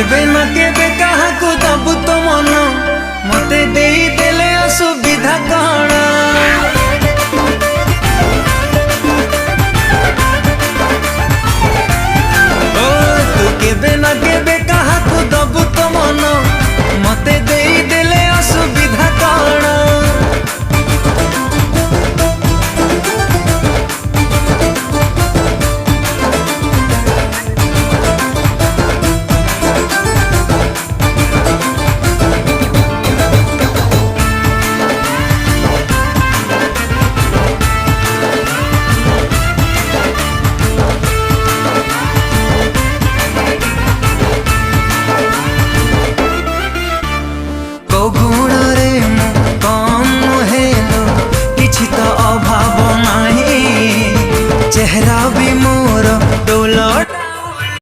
केबे ना केबे कहा को दबु तो मन मते देई देले असुविधा कण ओ तू केबे